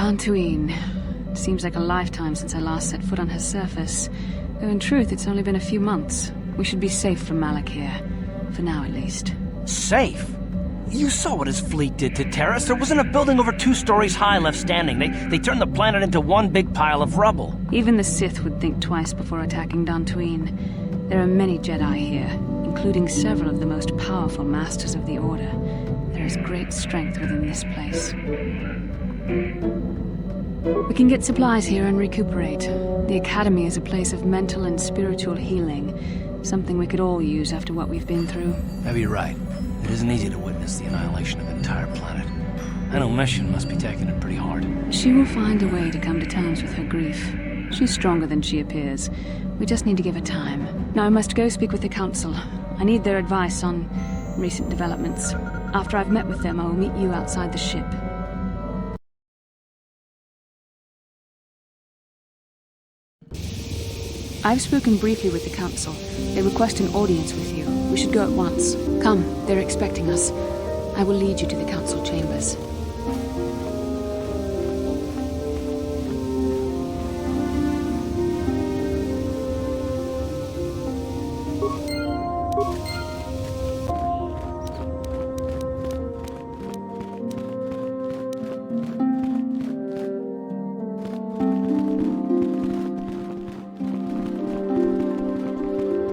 Dantooine. Seems like a lifetime since I last set foot on her surface. Though in truth, it's only been a few months. We should be safe from Malak here. For now, at least. Safe? You saw what his fleet did to Terrace. There wasn't a building over 2 stories high left standing. They turned the planet into one big pile of rubble. Even the Sith would think twice before attacking Dantooine. There are many Jedi here, including several of the most powerful Masters of the Order. There is great strength within this place. We can get supplies here and recuperate. The Academy is a place of mental and spiritual healing, something we could all use after what we've been through. Maybe you're right. It isn't easy to witness the annihilation of an entire planet. I know Mission must be taking it pretty hard. She will find a way to come to terms with her grief. She's stronger than she appears. We just need to give her time. Now I must go speak with the Council. I need their advice on recent developments. After I've met with them, I will meet you outside the ship. I've spoken briefly with the Council. They request an audience with you. We should go at once. Come, they're expecting us. I will lead you to the Council chambers.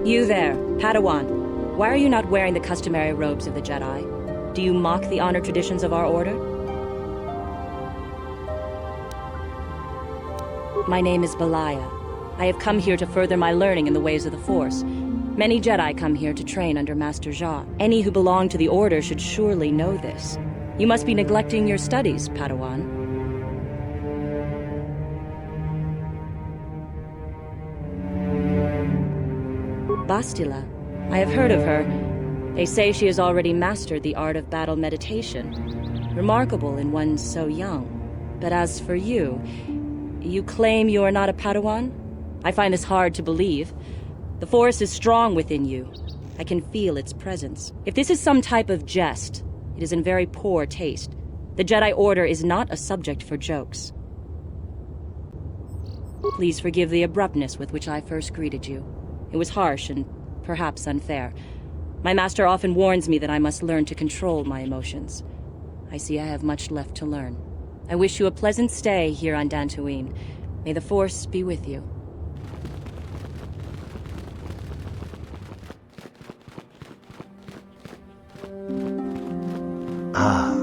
You there, Padawan. Why are you not wearing the customary robes of the Jedi? Do you mock the honor traditions of our order? My name is Belaya. I have come here to further my learning in the ways of the Force. Many Jedi come here to train under Master Jha. Any who belong to the Order should surely know this. You must be neglecting your studies, Padawan. Bastila. I have heard of her. They say she has already mastered the art of battle meditation. Remarkable in one so young. But as for you, you claim you are not a Padawan? I find this hard to believe. The Force is strong within you. I can feel its presence. If this is some type of jest, it is in very poor taste. The Jedi Order is not a subject for jokes. Please forgive the abruptness with which I first greeted you. It was harsh and perhaps unfair. My master often warns me that I must learn to control my emotions. I see I have much left to learn. I wish you a pleasant stay here on Dantooine. May the Force be with you. Ah,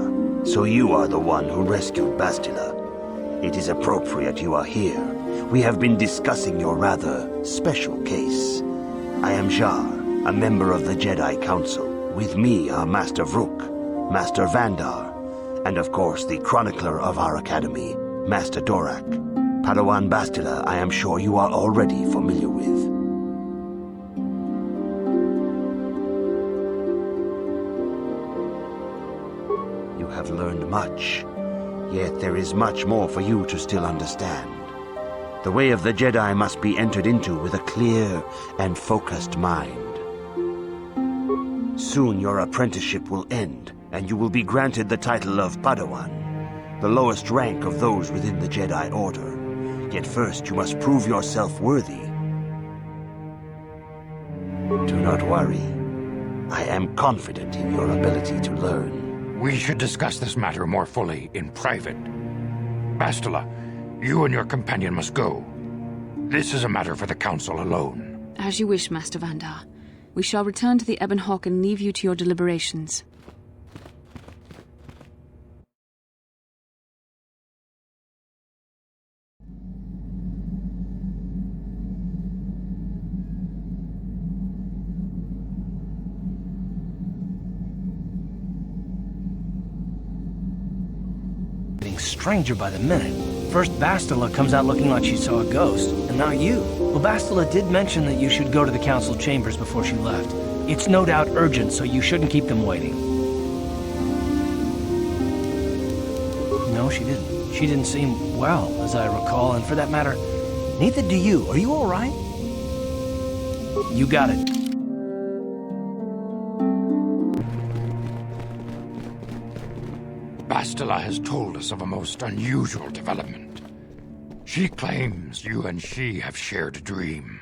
so you are the one who rescued Bastila. It is appropriate you are here. We have been discussing your rather special case. I am Jar, a member of the Jedi Council. With me are Master Vrook, Master Vandar, and of course the chronicler of our academy, Master Dorak. Padawan Bastila, I am sure you are already familiar with. You have learned much, yet there is much more for you to still understand. The way of the Jedi must be entered into with a clear and focused mind. Soon your apprenticeship will end, and you will be granted the title of Padawan, the lowest rank of those within the Jedi Order. Yet first you must prove yourself worthy. Do not worry. I am confident in your ability to learn. We should discuss this matter more fully in private. Bastila, you and your companion must go. This is a matter for the Council alone. As you wish, Master Vandar. We shall return to the Ebon Hawk and leave you to your deliberations. Getting stranger by the minute. First Bastila comes out looking like she saw a ghost, and now you. Well, Bastila did mention that you should go to the Council chambers before she left. It's no doubt urgent, so you shouldn't keep them waiting. No, she didn't. She didn't seem well, as I recall, and for that matter, neither do you. Are you all right? You got it. Bastila. Bastila has told us of a most unusual development. She claims you and she have shared a dream.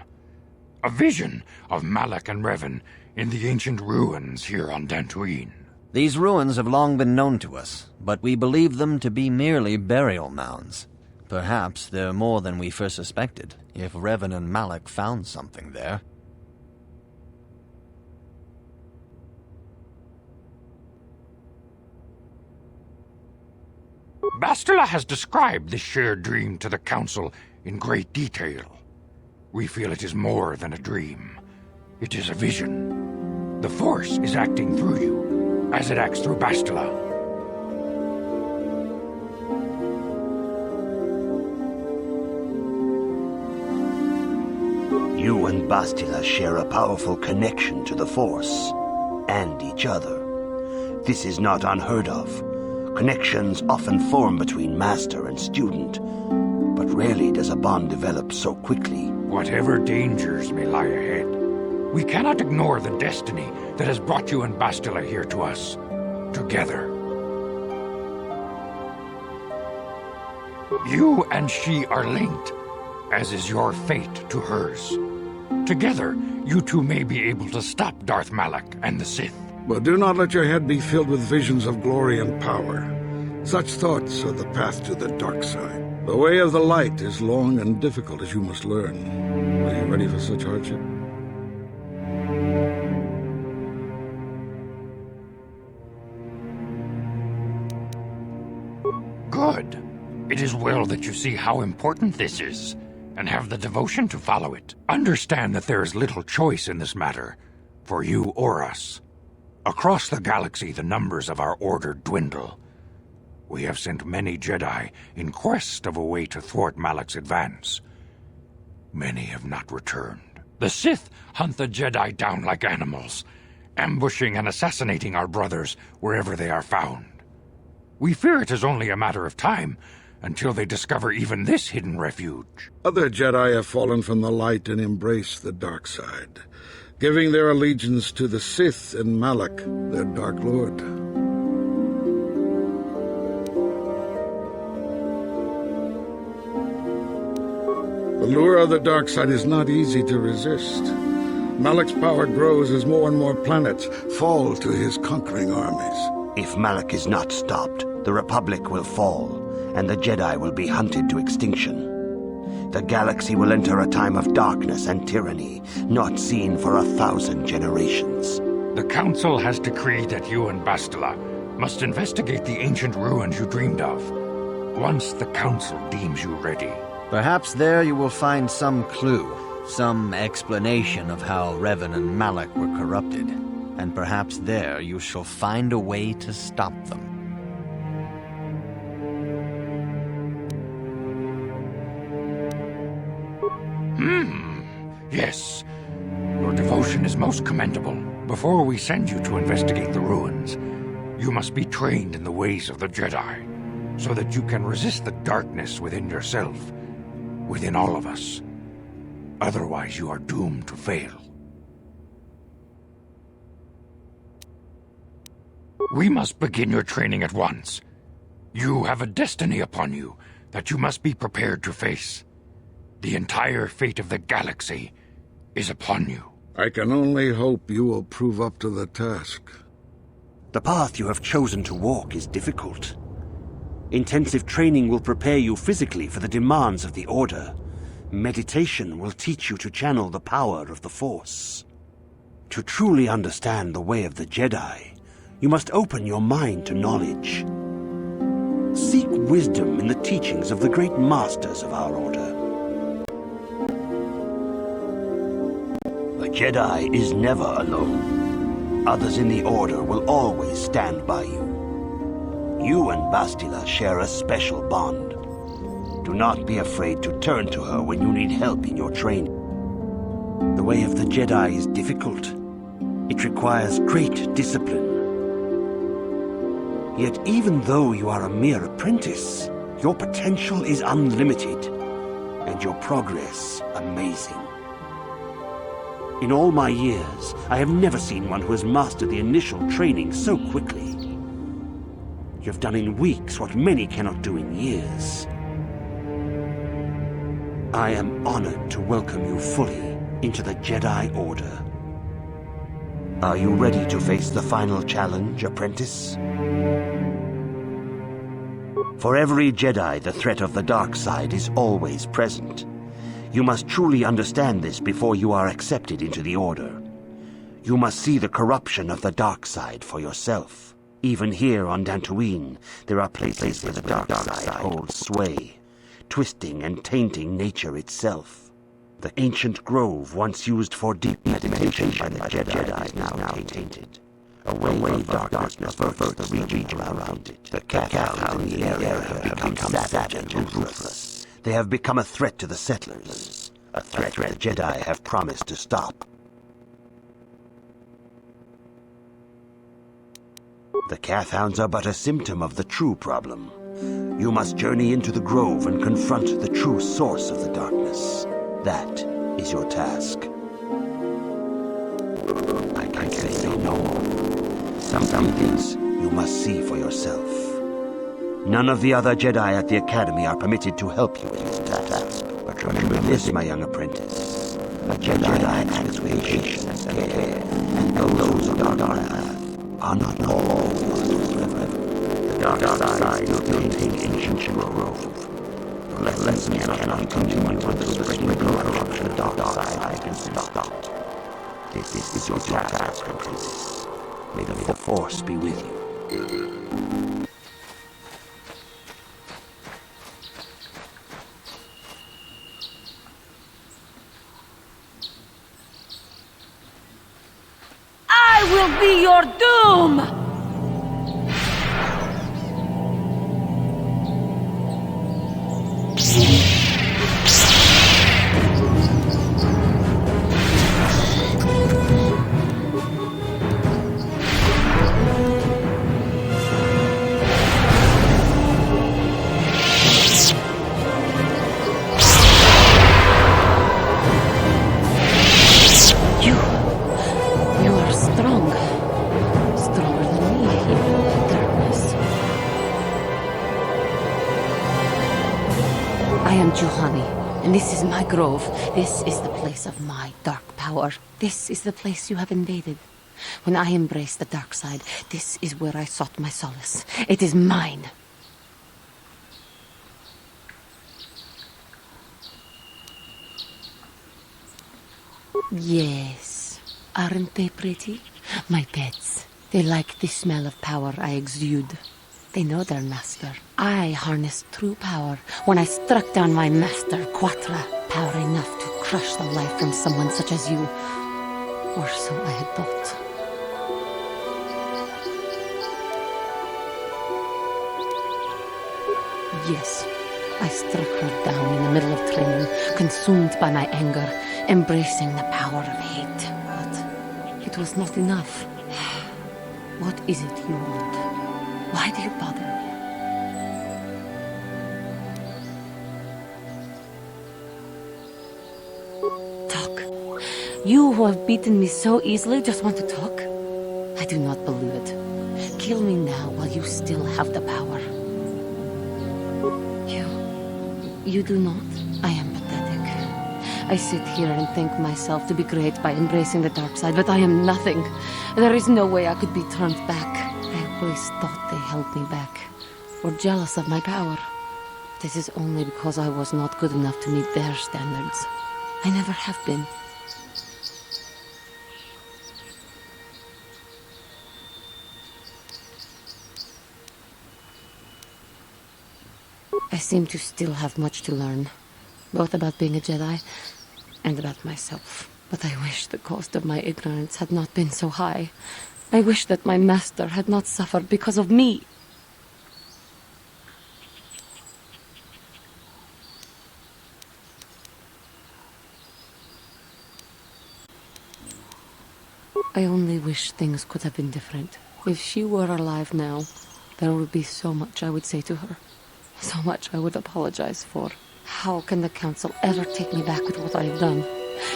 A vision of Malak and Revan in the ancient ruins here on Dantooine. These ruins have long been known to us, but we believe them to be merely burial mounds. Perhaps they're more than we first suspected, if Revan and Malak found something there. Bastila has described this shared dream to the Council in great detail. We feel it is more than a dream. It is a vision. The Force is acting through you, as it acts through Bastila. You and Bastila share a powerful connection to the Force, and each other. This is not unheard of. Connections often form between master and student, but rarely does a bond develop so quickly. Whatever dangers may lie ahead, we cannot ignore the destiny that has brought you and Bastila here to us, together. You and she are linked, as is your fate to hers. Together, you two may be able to stop Darth Malak and the Sith. But do not let your head be filled with visions of glory and power. Such thoughts are the path to the dark side. The way of the light is long and difficult, as you must learn. Are you ready for such hardship? Good. It is well that you see how important this is, and have the devotion to follow it. Understand that there is little choice in this matter, for you or us. Across the galaxy, the numbers of our order dwindle. We have sent many Jedi in quest of a way to thwart Malak's advance. Many have not returned. The Sith hunt the Jedi down like animals, ambushing and assassinating our brothers wherever they are found. We fear it is only a matter of time until they discover even this hidden refuge. Other Jedi have fallen from the light and embraced the dark side, giving their allegiance to the Sith and Malak, their Dark Lord. The lure of the dark side is not easy to resist. Malak's power grows as more and more planets fall to his conquering armies. If Malak is not stopped, the Republic will fall, and the Jedi will be hunted to extinction. The galaxy will enter a time of darkness and tyranny, not seen for 1,000 generations. The Council has decreed that you and Bastila must investigate the ancient ruins you dreamed of, once the Council deems you ready. Perhaps there you will find some clue, some explanation of how Revan and Malak were corrupted, and perhaps there you shall find a way to stop them. Yes. Your devotion is most commendable. Before we send you to investigate the ruins, you must be trained in the ways of the Jedi, so that you can resist the darkness within yourself, within all of us. Otherwise, you are doomed to fail. We must begin your training at once. You have a destiny upon you that you must be prepared to face. The entire fate of the galaxy is upon you. I can only hope you will prove up to the task. The path you have chosen to walk is difficult. Intensive training will prepare you physically for the demands of the Order. Meditation will teach you to channel the power of the Force. To truly understand the way of the Jedi, you must open your mind to knowledge. Seek wisdom in the teachings of the great masters of our Order. The Jedi is never alone. Others in the Order will always stand by you. You and Bastila share a special bond. Do not be afraid to turn to her when you need help in your training. The way of the Jedi is difficult. It requires great discipline. Yet even though you are a mere apprentice, your potential is unlimited, and your progress amazing. In all my years, I have never seen one who has mastered the initial training so quickly. You've done in weeks what many cannot do in years. I am honored to welcome you fully into the Jedi Order. Are you ready to face the final challenge, apprentice? For every Jedi, the threat of the dark side is always present. You must truly understand this before you are accepted into the Order. You must see the corruption of the dark side for yourself. Even here on Dantooine, there are places where the dark side holds sway, twisting and tainting nature itself. The ancient grove once used for deep meditation by the Jedi is now tainted. A wave of darkness perverts the region around it. The cathounds in the area have become savage and ruthless. They have become a threat to the settlers, a threat the Jedi have promised to stop. The cathounds are but a symptom of the true problem. You must journey into the grove and confront the true source of the darkness. That is your task. I can say no more. Some things you must see for yourself. None of the other Jedi at the Academy are permitted to help you with this task. But remember this, my young apprentice. A Jedi acts with patience and care, and those of dark path are not always forever. The dark side will maintain ancient grove. Lessons cannot continue until the spreading corruption of the dark side has been stopped. This is your task, apprentice. May the Force be with you. I will be your doom! And this is my grove. This is the place of my dark power. This is the place you have invaded. When I embraced the dark side, this is where I sought my solace. It is mine. Yes. Aren't they pretty? My pets. They like the smell of power I exude. They know their master. I harnessed true power when I struck down my master, Quattro. Power enough to crush the life from someone such as you. Or so I had thought. Yes, I struck her down in the middle of training, consumed by my anger, embracing the power of hate. But it was not enough. What is it you want? Why do you bother me? Talk. You who have beaten me so easily just want to talk? I do not believe it. Kill me now while you still have the power. You do not? I am pathetic. I sit here and think myself to be great by embracing the dark side, but I am nothing. There is no way I could be turned back. I always thought they held me back, or jealous of my power. This is only because I was not good enough to meet their standards. I never have been. I seem to still have much to learn, both about being a Jedi and about myself. But I wish the cost of my ignorance had not been so high. I wish that my master had not suffered because of me. I only wish things could have been different. If she were alive now, there would be so much I would say to her. So much I would apologize for. How can the Council ever take me back with what I have done?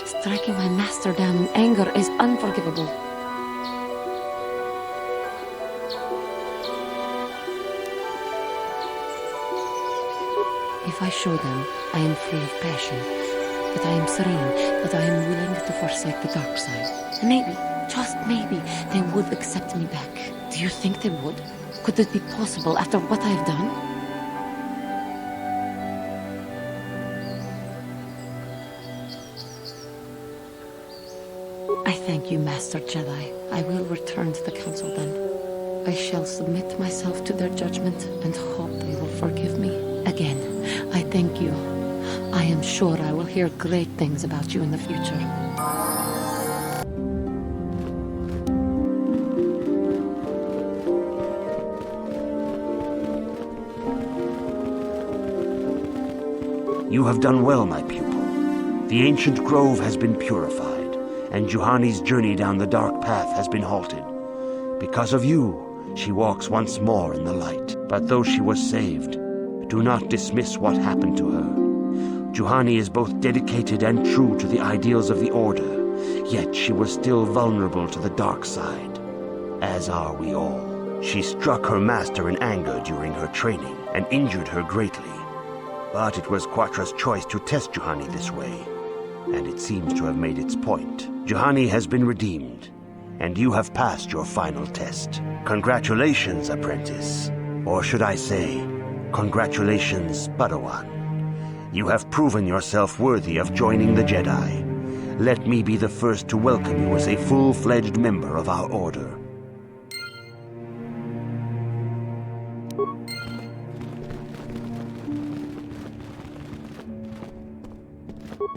Striking my master down in anger is unforgivable. If I show them I am free of passion, that I am serene, that I am willing to forsake the dark side, maybe, just maybe, they would accept me back. Do you think they would? Could it be possible after what I have done? I thank you, Master Jedi. I will return to the Council then. I shall submit myself to their judgment and hope they will forgive me. Again, I thank you. I am sure I will hear great things about you in the future. You have done well, my pupil. The ancient grove has been purified, and Juhani's journey down the dark path has been halted. Because of you, she walks once more in the light. But though she was saved, do not dismiss what happened to her. Juhani is both dedicated and true to the ideals of the Order, yet she was still vulnerable to the dark side, as are we all. She struck her master in anger during her training and injured her greatly. But it was Quatra's choice to test Juhani this way, and it seems to have made its point. Juhani has been redeemed, and you have passed your final test. Congratulations, apprentice. Or should I say, congratulations, Padawan. You have proven yourself worthy of joining the Jedi. Let me be the first to welcome you as a full-fledged member of our Order.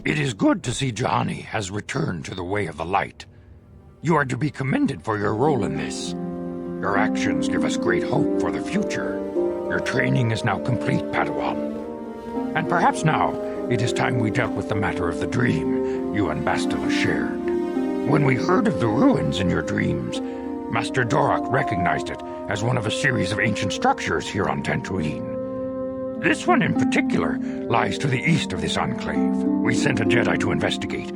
It is good to see Juhani has returned to the way of the light. You are to be commended for your role in this. Your actions give us great hope for the future. Your training is now complete, Padawan. And perhaps now, it is time we dealt with the matter of the dream you and Bastila shared. When we heard of the ruins in your dreams, Master Dorak recognized it as one of a series of ancient structures here on Dantooine. This one in particular lies to the east of this enclave. We sent a Jedi to investigate,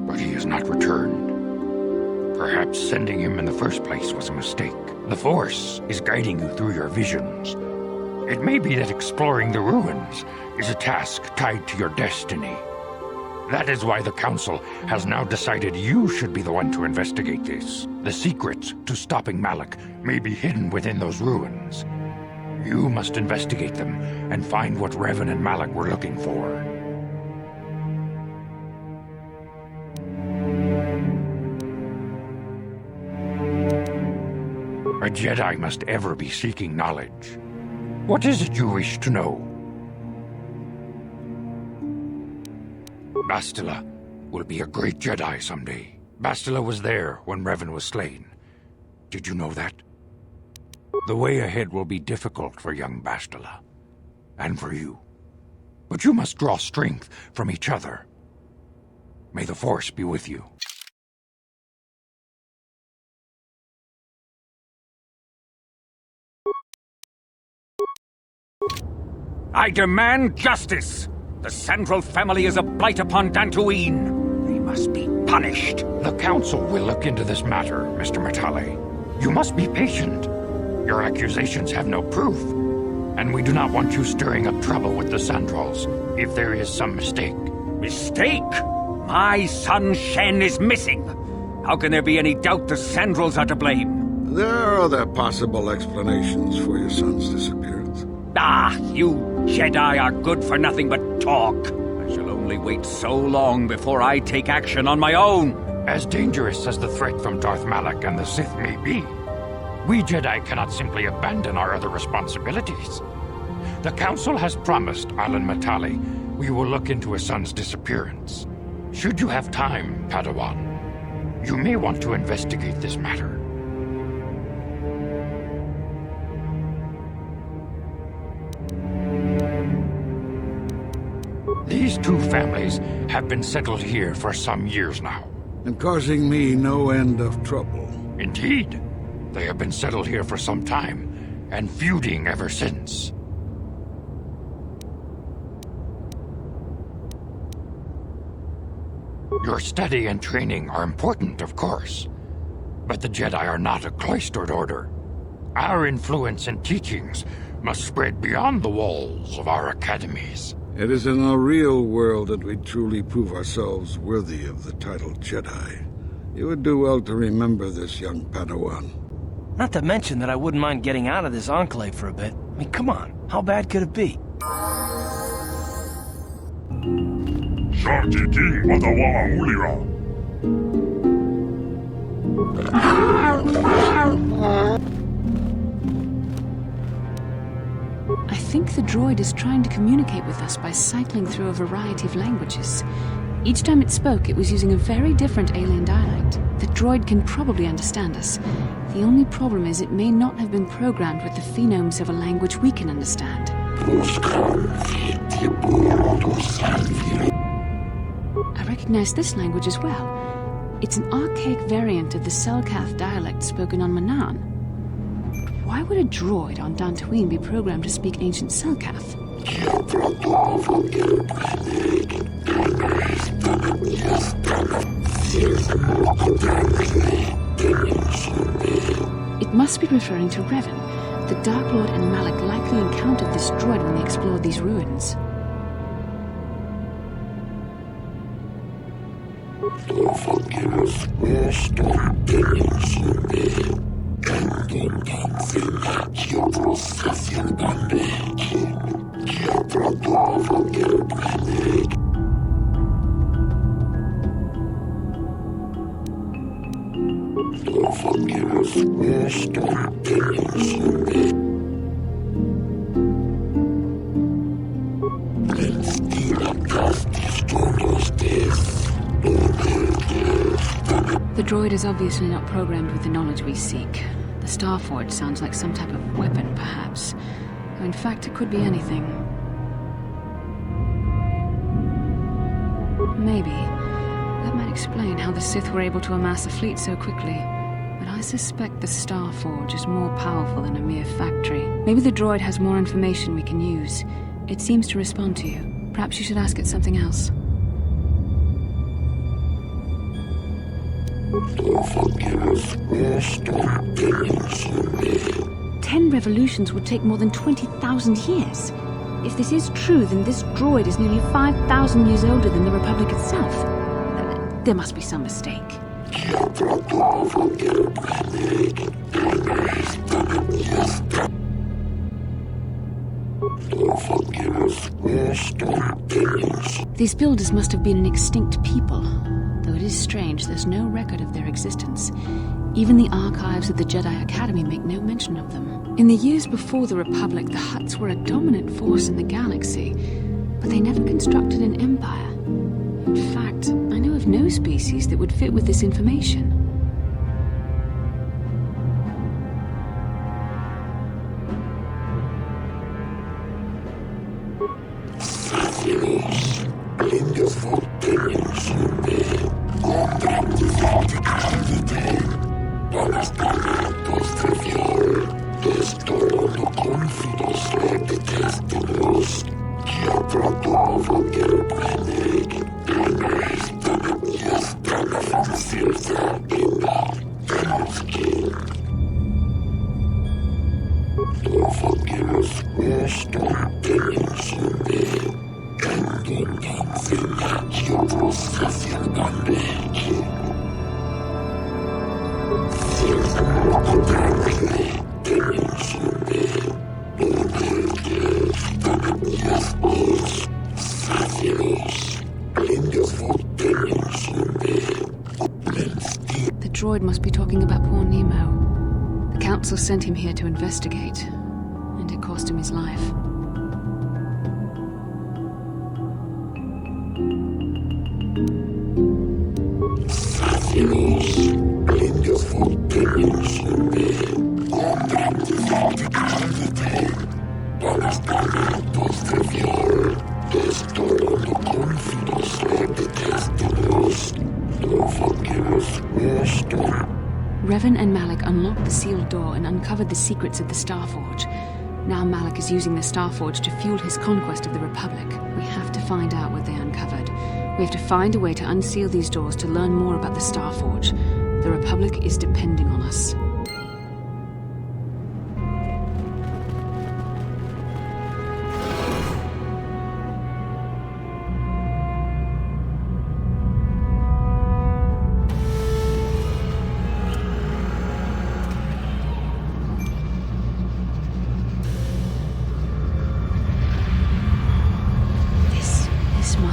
but he has not returned. Perhaps sending him in the first place was a mistake. The Force is guiding you through your visions. It may be that exploring the ruins is a task tied to your destiny. That is why the Council has now decided you should be the one to investigate this. The secrets to stopping Malak may be hidden within those ruins. You must investigate them and find what Revan and Malak were looking for. A Jedi must ever be seeking knowledge. What is it you wish to know? Bastila will be a great Jedi someday. Bastila was there when Revan was slain. Did you know that? The way ahead will be difficult for young Bastila, and for you. But you must draw strength from each other. May the Force be with you. I demand justice! The Sandral family is a blight upon Dantooine. They must be punished. The Council will look into this matter, Mr. Matale. You must be patient. Your accusations have no proof, and we do not want you stirring up trouble with the Sandrals if there is some mistake. Mistake? My son Shen is missing. How can there be any doubt the Sandrals are to blame? There are other possible explanations for your son's disappearance. Ah, you Jedi are good for nothing but talk. I shall only wait so long before I take action on my own. As dangerous as the threat from Darth Malak and the Sith may be, we Jedi cannot simply abandon our other responsibilities. The Council has promised Alan Matale we will look into his son's disappearance. Should you have time, Padawan, you may want to investigate this matter. These two families have been settled here for some years now. And causing me no end of trouble. Indeed. They have been settled here for some time, and feuding ever since. Your study and training are important, of course, but the Jedi are not a cloistered order. Our influence and teachings must spread beyond the walls of our academies. It is in the real world that we truly prove ourselves worthy of the title Jedi. You would do well to remember this, young Padawan. Not to mention that I wouldn't mind getting out of this enclave for a bit. I mean, come on, how bad could it be? Sharky King Wadawala Ulira. I think the droid is trying to communicate with us by cycling through a variety of languages. Each time it spoke, it was using a very different alien dialect. The droid can probably understand us. The only problem is it may not have been programmed with the phonemes of a language we can understand. I recognize this language as well. It's an archaic variant of the Selkath dialect spoken on Manaan. But why would a droid on Dantooine be programmed to speak ancient Selkath? It must be referring to Revan. The Dark Lord and Malak likely encountered this droid when they explored these ruins. The droid is obviously not programmed with the knowledge we seek. The Starforge sounds like some type of weapon, perhaps. Or in fact, it could be anything. Maybe. That might explain how the Sith were able to amass a fleet so quickly. But I suspect the Starforge is more powerful than a mere factory. Maybe the droid has more information we can use. It seems to respond to you. Perhaps you should ask it something else. 10 revolutions would take more than 20,000 years. If this is true, then this droid is nearly 5,000 years older than the Republic itself. There must be some mistake. These builders must have been an extinct people. Though it is strange, there's no record of their existence. Even the archives of the Jedi Academy make no mention of them. In the years before the Republic, the Hutts were a dominant force in the galaxy, but they never constructed an empire. In fact, I know of no species that would fit with this information. The droid must be talking about poor Nemo. The Council sent him here to investigate, and it cost him his life. Revan and Malak unlocked the sealed door and uncovered the secrets of the Starforge. Now Malak is using the Starforge to fuel his conquest of the Republic. We have to find out what they uncovered. We have to find a way to unseal these doors to learn more about the Starforge. The Republic is depending on us.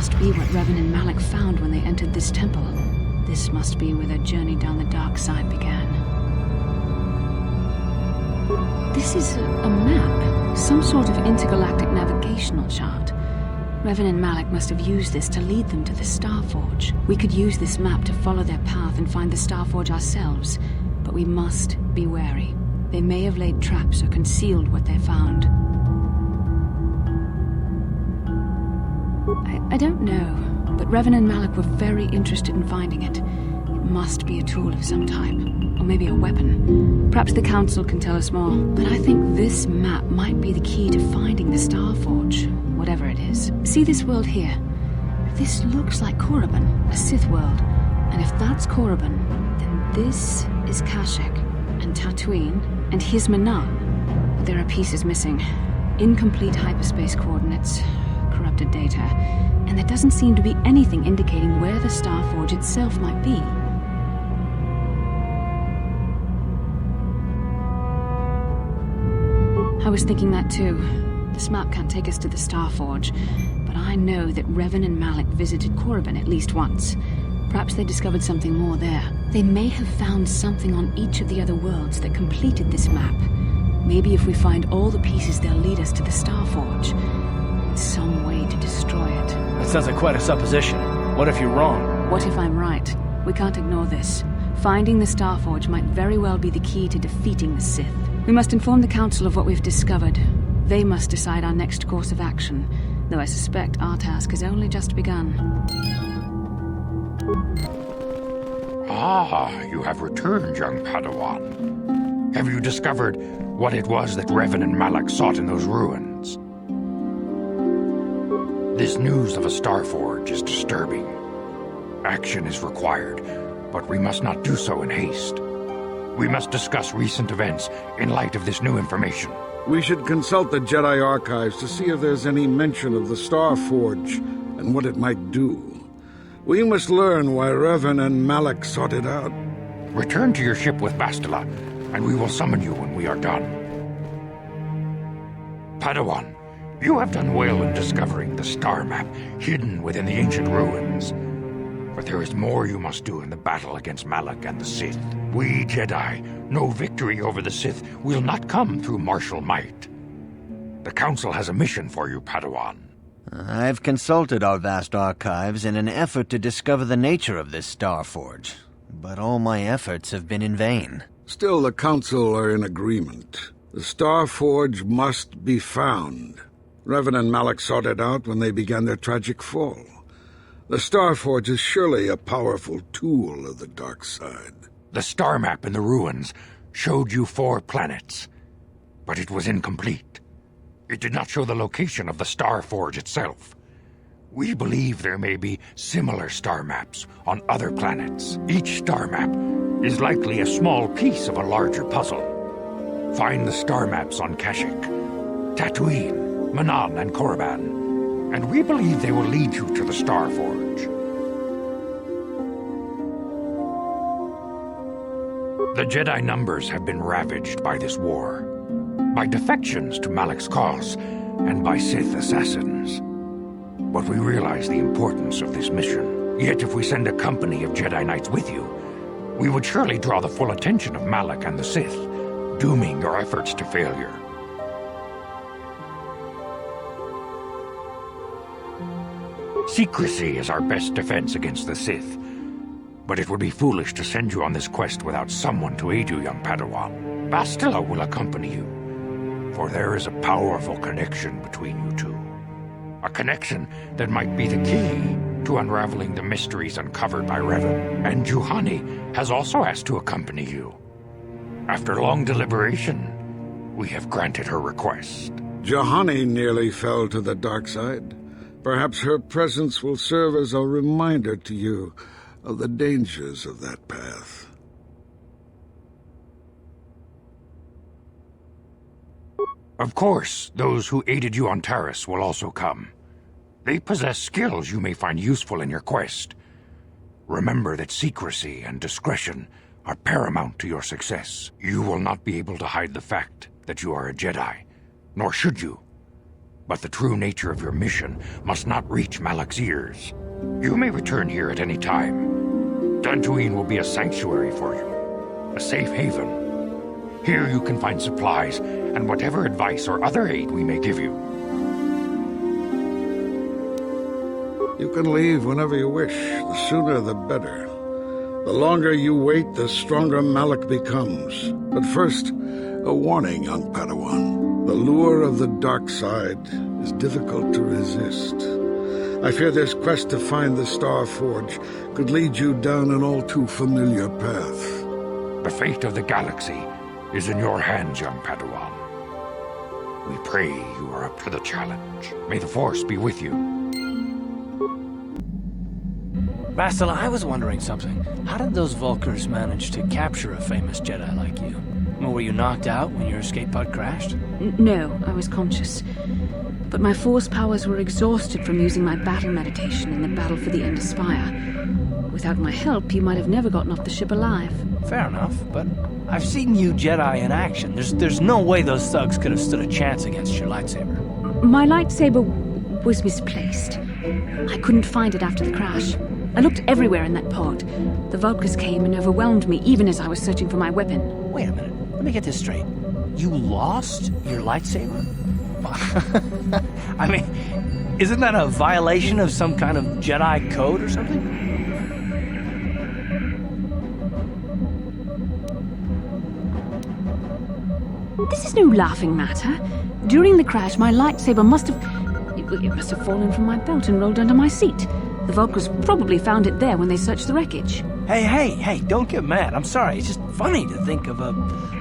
must be what Revan and Malak found when they entered this temple. This must be where their journey down the dark side began. This is a map, some sort of intergalactic navigational chart. Revan and Malak must have used this to lead them to the Starforge. We could use this map to follow their path and find the Starforge ourselves, but we must be wary. They may have laid traps or concealed what they found. I don't know, but Revan and Malak were very interested in finding it. It must be a tool of some type, or maybe a weapon. Perhaps the Council can tell us more, but I think this map might be the key to finding the Starforge, whatever it is. See this world here? This looks like Korriban, a Sith world. And if that's Korriban, then this is Kashyyyk, and Tatooine, and here's Manaan. But there are pieces missing. Incomplete hyperspace coordinates, corrupted data, and there doesn't seem to be anything indicating where the Starforge itself might be. I was thinking that too. This map can't take us to the Starforge, but I know that Revan and Malak visited Korriban at least once. Perhaps they discovered something more there. They may have found something on each of the other worlds that completed this map. Maybe if we find all the pieces, they'll lead us to the Starforge. And some way to destroy it. That sounds like quite a supposition. What if you're wrong? What if I'm right? We can't ignore this. Finding the Starforge might very well be the key to defeating the Sith. We must inform the Council of what we've discovered. They must decide our next course of action, though I suspect our task has only just begun. Ah, you have returned, young Padawan. Have you discovered what it was that Revan and Malak sought in those ruins? This news of a Starforge is disturbing. Action is required, but we must not do so in haste. We must discuss recent events in light of this new information. We should consult the Jedi archives to see if there's any mention of the Starforge and what it might do. We must learn why Revan and Malak sought it out. Return to your ship with Bastila, and we will summon you when we are done. Padawan, you have done well in discovering the star map hidden within the ancient ruins. But there is more you must do in the battle against Malak and the Sith. We Jedi know victory over the Sith will not come through martial might. The Council has a mission for you, Padawan. I've consulted our vast archives in an effort to discover the nature of this Starforge, but all my efforts have been in vain. Still, the Council are in agreement. The Starforge must be found. Revan and Malak sought it out when they began their tragic fall. The Starforge is surely a powerful tool of the dark side. The star map in the ruins showed you 4 planets, but it was incomplete. It did not show the location of the Starforge itself. We believe there may be similar star maps on other planets. Each star map is likely a small piece of a larger puzzle. Find the star maps on Kashyyyk, Tatooine, Manaan, and Korriban, and we believe they will lead you to the Starforge. The Jedi numbers have been ravaged by this war, by defections to Malak's cause, and by Sith assassins. But we realize the importance of this mission. Yet if we send a company of Jedi Knights with you, we would surely draw the full attention of Malak and the Sith, dooming your efforts to failure. Secrecy is our best defense against the Sith, but it would be foolish to send you on this quest without someone to aid you, young Padawan. Bastila will accompany you, for there is a powerful connection between you two. A connection that might be the key to unraveling the mysteries uncovered by Revan. And Juhani has also asked to accompany you. After long deliberation, we have granted her request. Juhani nearly fell to the dark side. Perhaps her presence will serve as a reminder to you of the dangers of that path. Of course, those who aided you on Taris will also come. They possess skills you may find useful in your quest. Remember that secrecy and discretion are paramount to your success. You will not be able to hide the fact that you are a Jedi, nor should you. but the true nature of your mission must not reach Malak's ears. You may return here at any time. Dantooine will be a sanctuary for you, a safe haven. Here you can find supplies and whatever advice or other aid we may give you. You can leave whenever you wish. The sooner the better. The longer you wait, the stronger Malak becomes. But first, a warning, young Padawan. The lure of the dark side is difficult to resist. I fear this quest to find the Star Forge could lead you down an all too familiar path. The fate of the galaxy is in your hands, young Padawan. We pray you are up to the challenge. May the Force be with you. Bastila, I was wondering something. How did those Vulkars manage to capture a famous Jedi like you? Or were you knocked out when your escape pod crashed? No, I was conscious. But my Force powers were exhausted from using my battle meditation in the battle for the Ender Spire. Without my help, you might have never gotten off the ship alive. Fair enough, but I've seen you Jedi in action. There's no way those thugs could have stood a chance against your lightsaber. My lightsaber was misplaced. I couldn't find it after the crash. I looked everywhere in that pod. The Vulkars came and overwhelmed me even as I was searching for my weapon. Wait a minute. Let me get this straight. You lost your lightsaber? I mean, isn't that a violation of some kind of Jedi code or something? This is no laughing matter. During the crash, my lightsaber must have fallen from my belt and rolled under my seat. The Vulkars probably found it there when they searched the wreckage. Hey, don't get mad. I'm sorry. It's just funny to think of a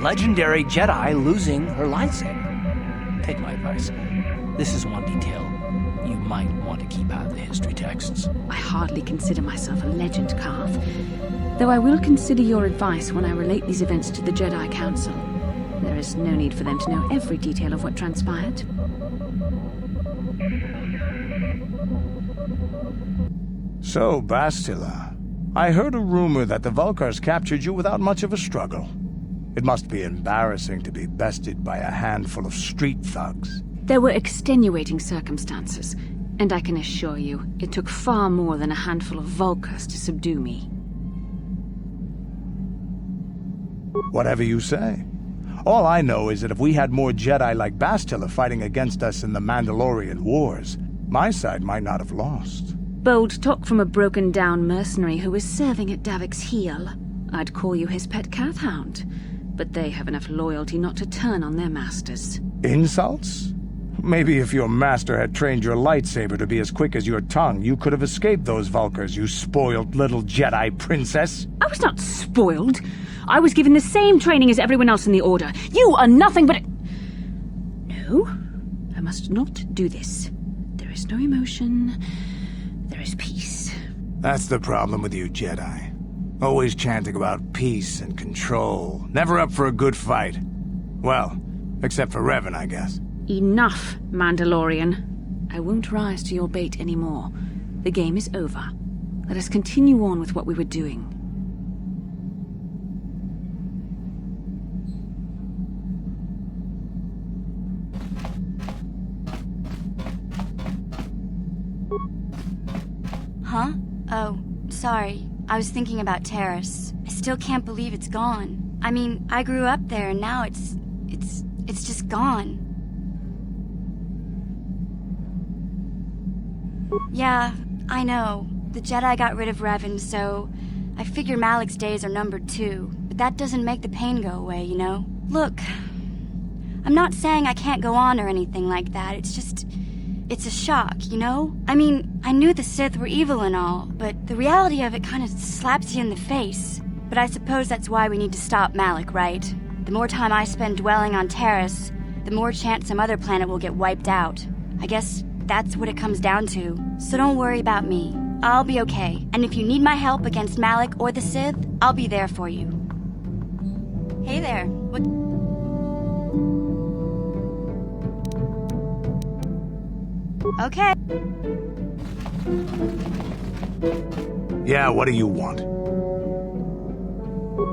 legendary Jedi losing her lightsaber. Take my advice. This is one detail you might want to keep out of the history texts. I hardly consider myself a legend, Carth. Though I will consider your advice when I relate these events to the Jedi Council. There is no need for them to know every detail of what transpired. So, Bastila, I heard a rumor that the Vulkars captured you without much of a struggle. It must be embarrassing to be bested by a handful of street thugs. There were extenuating circumstances, and I can assure you, it took far more than a handful of Vulkars to subdue me. Whatever you say. All I know is that if we had more Jedi like Bastila fighting against us in the Mandalorian Wars, my side might not have lost. Bold talk from a broken-down mercenary who is serving at Davik's heel. I'd call you his pet cat-hound, but they have enough loyalty not to turn on their masters. Insults? Maybe if your master had trained your lightsaber to be as quick as your tongue, you could have escaped those Vulkars, you spoiled little Jedi princess. I was not spoiled. I was given the same training as everyone else in the Order. You are nothing but No, I must not do this. There is no emotion. There is peace. That's the problem with you Jedi. Always chanting about peace and control. Never up for a good fight. Well, except for Revan, I guess. Enough, Mandalorian. I won't rise to your bait anymore. The game is over. Let us continue on with what we were doing. Huh? Oh, sorry. I was thinking about Terrace. I still can't believe it's gone. I mean, I grew up there and now it's just gone. Yeah, I know. The Jedi got rid of Revan, so I figure Malak's days are numbered too. But that doesn't make the pain go away, you know? Look, I'm not saying I can't go on or anything like that. It's a shock, you know? I mean, I knew the Sith were evil and all, but the reality of it kind of slaps you in the face. But I suppose that's why we need to stop Malak, right? The more time I spend dwelling on Terrace, the more chance some other planet will get wiped out. I guess that's what it comes down to. So don't worry about me. I'll be okay. And if you need my help against Malak or the Sith, I'll be there for you. Hey there. What? Okay. Yeah, what do you want?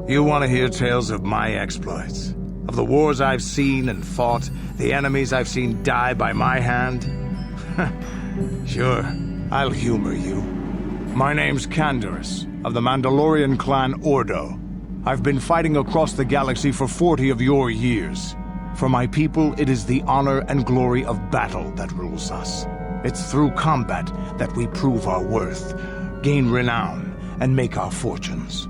You want to hear tales of my exploits? Of the wars I've seen and fought, the enemies I've seen die by my hand? Sure, I'll humor you. My name's Canderous, of the Mandalorian clan Ordo. I've been fighting across the galaxy for 40 of your years. For my people, it is the honor and glory of battle that rules us. It's through combat that we prove our worth, gain renown, and make our fortunes.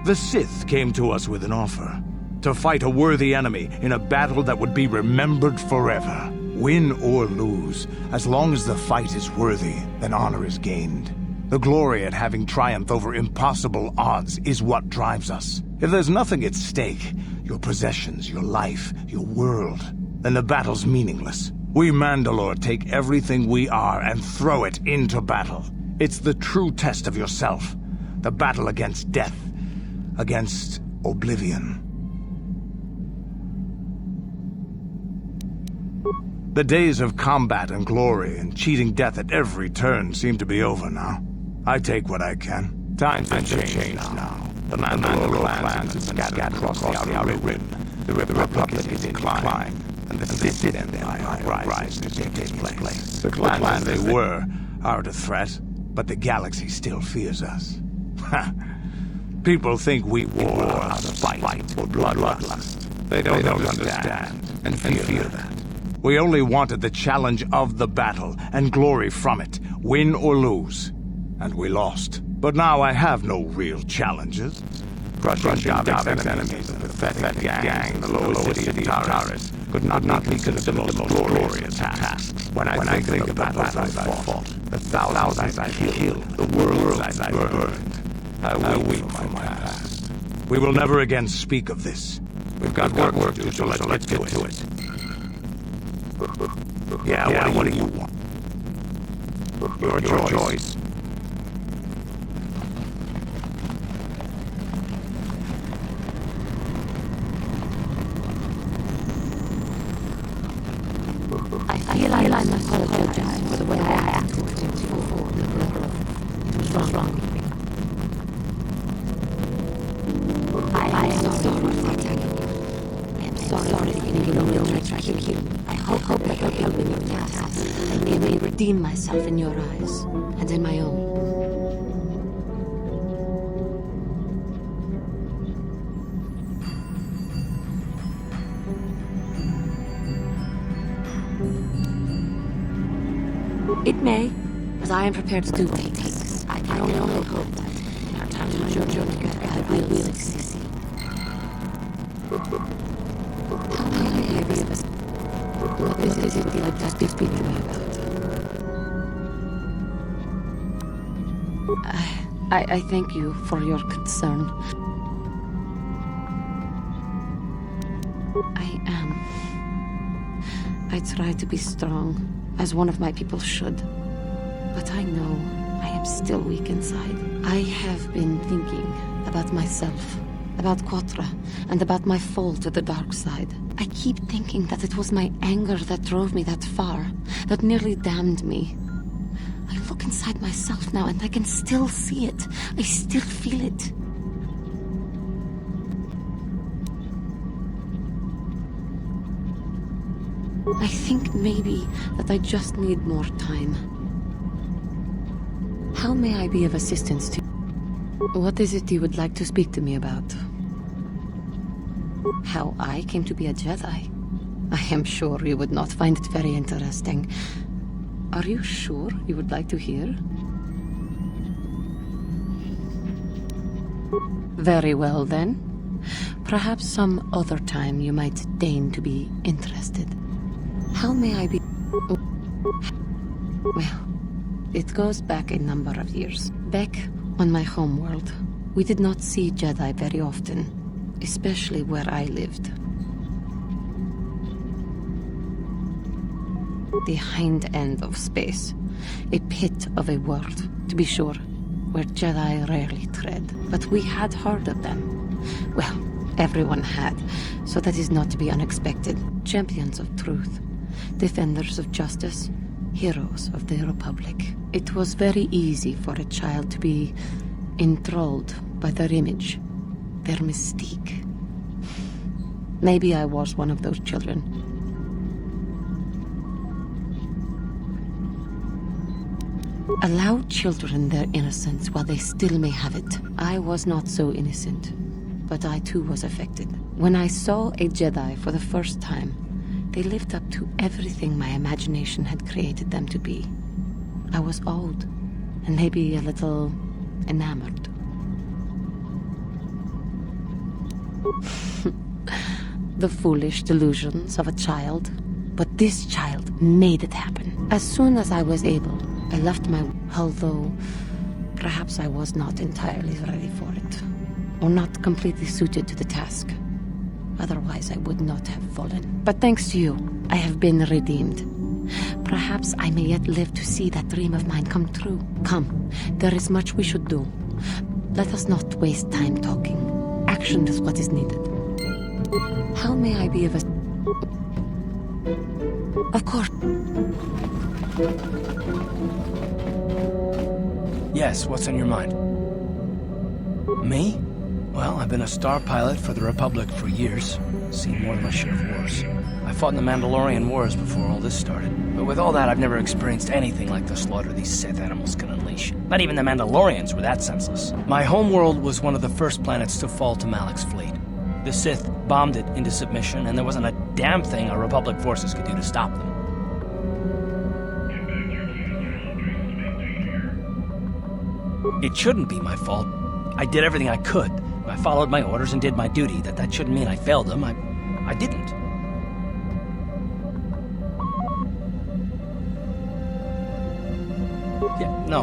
The Sith came to us with an offer. To fight a worthy enemy in a battle that would be remembered forever. Win or lose, as long as the fight is worthy, then honor is gained. The glory at having triumphed over impossible odds is what drives us. If there's nothing at stake, your possessions, your life, your world, then the battle's meaningless. We Mandalore take everything we are and throw it into battle. It's the true test of yourself. The battle against death. Against oblivion. The days of combat and glory and cheating death at every turn seem to be over now. I take what I can. Times have changed now. The Mandalore clans have scattered across the outer rim. The Republic is in decline, and the Sith Empire rises to take its place. The clans they were aren't a threat, but the galaxy still fears us. People think we war out of fight or bloodlust. They don't understand and fear that. We only wanted the challenge of the battle and glory from it, win or lose. And we lost. But now I have no real challenges. Crushing Davik's enemies and pathetic gangs in the lower city of Taris could not be considered the most glorious task. When I think about the battles I fought, the thousands I killed, the worlds I burned, I weep for my past. We will never again speak of this. We've got work to do, so let's get to it. Yeah, what do you want? Your choice. I feel I must apologize for the way I acted towards you before. It was wrong. I am sorry for attacking you. I am sorry for being alone to kill you. I hope that will help in your task. I may redeem myself in your eyes, and in my own. It may, as I am prepared to do things. I can only hope that in our time to journey together, I will succeed. How may I be of us? What is it like that you speak to me about? I thank you for your concern. I try to be strong, as one of my people should. But I know I am still weak inside. I have been thinking about myself, about Quatra, and about my fall to the dark side. I keep thinking that it was my anger that drove me that far, that nearly damned me. I look inside myself now and I can still see it. I still feel it. I think maybe that I just need more time. How may I be of assistance to you? What is it you would like to speak to me about? How I came to be a Jedi? I am sure you would not find it very interesting. Are you sure you would like to hear? Very well then. Perhaps some other time you might deign to be interested. How may I be... Well, it goes back a number of years. Back on my homeworld, we did not see Jedi very often, especially where I lived. The hind end of space, a pit of a world, to be sure, where Jedi rarely tread. But we had heard of them. Well, everyone had, so that is not to be unexpected. Champions of truth. Defenders of justice, heroes of the Republic. It was very easy for a child to be enthralled by their image, their mystique. Maybe I was one of those children. Allow children their innocence while they still may have it. I was not so innocent, but I too was affected. When I saw a Jedi for the first time, they lived up to everything my imagination had created them to be. I was awed, and maybe a little enamored. The foolish delusions of a child. But this child made it happen. As soon as I was able, I left my... although perhaps I was not entirely ready for it, or not completely suited to the task. Otherwise, I would not have fallen. But thanks to you, I have been redeemed. Perhaps I may yet live to see that dream of mine come true. Come, there is much we should do. Let us not waste time talking. Action is what is needed. How may I be of a... Of course. Yes, what's on your mind? Me? Well, I've been a star pilot for the Republic for years. Seen more than my share of wars. I fought in the Mandalorian Wars before all this started. But with all that, I've never experienced anything like the slaughter these Sith animals can unleash. Not even the Mandalorians were that senseless. My homeworld was one of the first planets to fall to Malak's fleet. The Sith bombed it into submission, and there wasn't a damn thing our Republic forces could do to stop them. It shouldn't be my fault. I did everything I could. I followed my orders and did my duty. That shouldn't mean I failed them. I didn't. Yeah, no,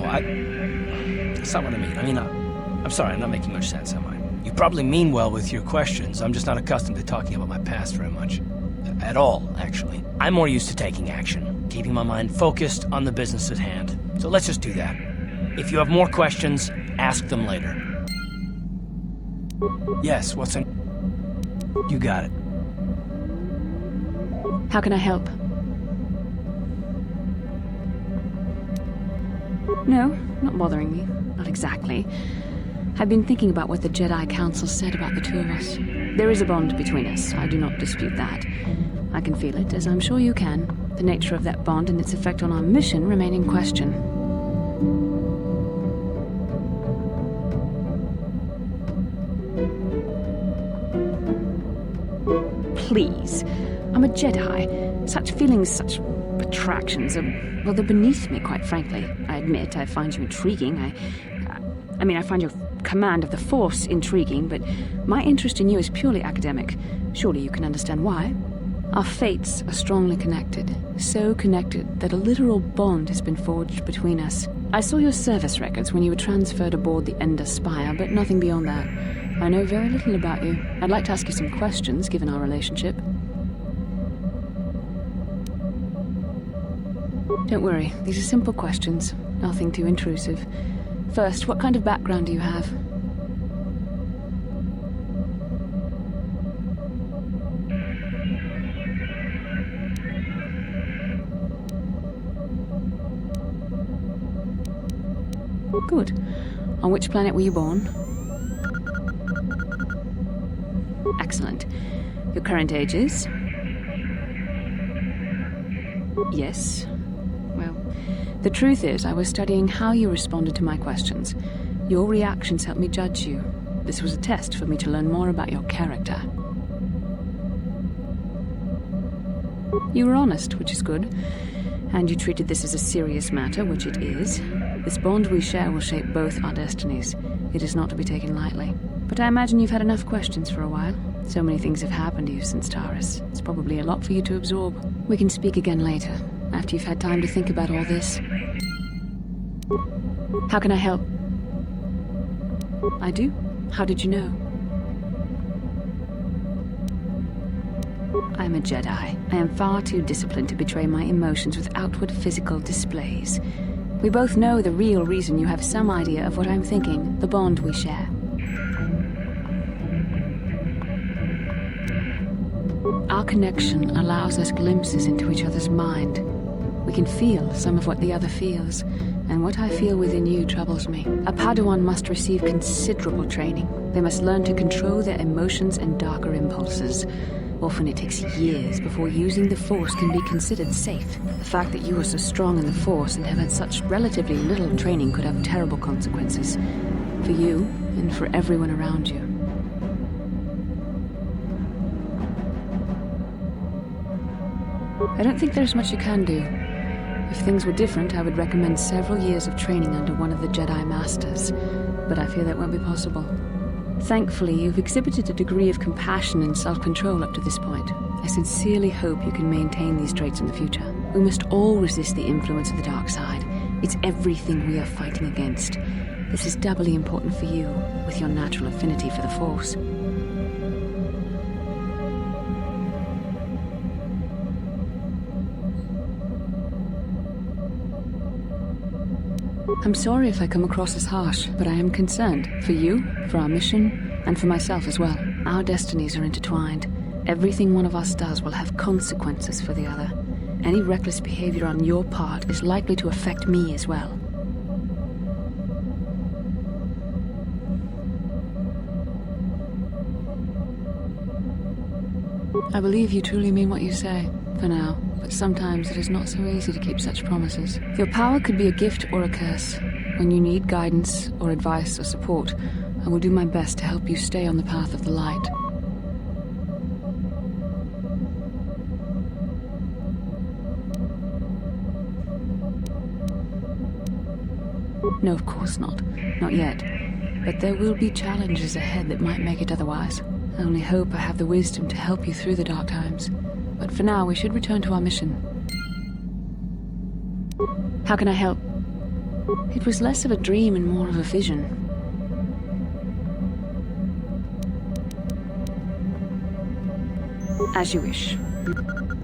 that's not what I mean. I mean, I'm sorry, I'm not making much sense, am I? You probably mean well with your questions. I'm just not accustomed to talking about my past very much. At all, actually. I'm more used to taking action, keeping my mind focused on the business at hand. So let's just do that. If you have more questions, ask them later. Yes, what's in... You got it. How can I help? No, not bothering me. Not exactly. I've been thinking about what the Jedi Council said about the two of us. There is a bond between us. I do not dispute that. I can feel it, as I'm sure you can. The nature of that bond and its effect on our mission remain in question. Please. I'm a Jedi. Such feelings, such attractions are, well, they're beneath me, quite frankly. I admit I find you intriguing. I find your command of the Force intriguing, but my interest in you is purely academic. Surely you can understand why. Our fates are strongly connected. So connected that a literal bond has been forged between us. I saw your service records when you were transferred aboard the Ender Spire, but nothing beyond that. I know very little about you. I'd like to ask you some questions, given our relationship. Don't worry, these are simple questions. Nothing too intrusive. First, what kind of background do you have? Good. On which planet were you born? Excellent. Your current age is? Yes. Well, the truth is, I was studying how you responded to my questions. Your reactions helped me judge you. This was a test for me to learn more about your character. You were honest, which is good. And you treated this as a serious matter, which it is. This bond we share will shape both our destinies. It is not to be taken lightly. But I imagine you've had enough questions for a while. So many things have happened to you since Taurus. It's probably a lot for you to absorb. We can speak again later, after you've had time to think about all this. How can I help? I do? How did you know? I am a Jedi. I am far too disciplined to betray my emotions with outward physical displays. We both know the real reason you have some idea of what I'm thinking, the bond we share. Our connection allows us glimpses into each other's mind. We can feel some of what the other feels, and what I feel within you troubles me. A Padawan must receive considerable training. They must learn to control their emotions and darker impulses. Often it takes years before using the Force can be considered safe. The fact that you are so strong in the Force and have had such relatively little training could have terrible consequences. For you, and for everyone around you. I don't think there's much you can do. If things were different, I would recommend several years of training under one of the Jedi Masters, but I fear that won't be possible. Thankfully, you've exhibited a degree of compassion and self-control up to this point. I sincerely hope you can maintain these traits in the future. We must all resist the influence of the dark side. It's everything we are fighting against. This is doubly important for you, with your natural affinity for the Force. I'm sorry if I come across as harsh, but I am concerned. For you, for our mission, and for myself as well. Our destinies are intertwined. Everything one of us does will have consequences for the other. Any reckless behavior on your part is likely to affect me as well. I believe you truly mean what you say, for now, but sometimes it is not so easy to keep such promises. Your power could be a gift or a curse. When you need guidance or advice or support, I will do my best to help you stay on the path of the light. No, of course not. Not yet. But there will be challenges ahead that might make it otherwise. I only hope I have the wisdom to help you through the dark times. But for now, we should return to our mission. How can I help? It was less of a dream and more of a vision. As you wish.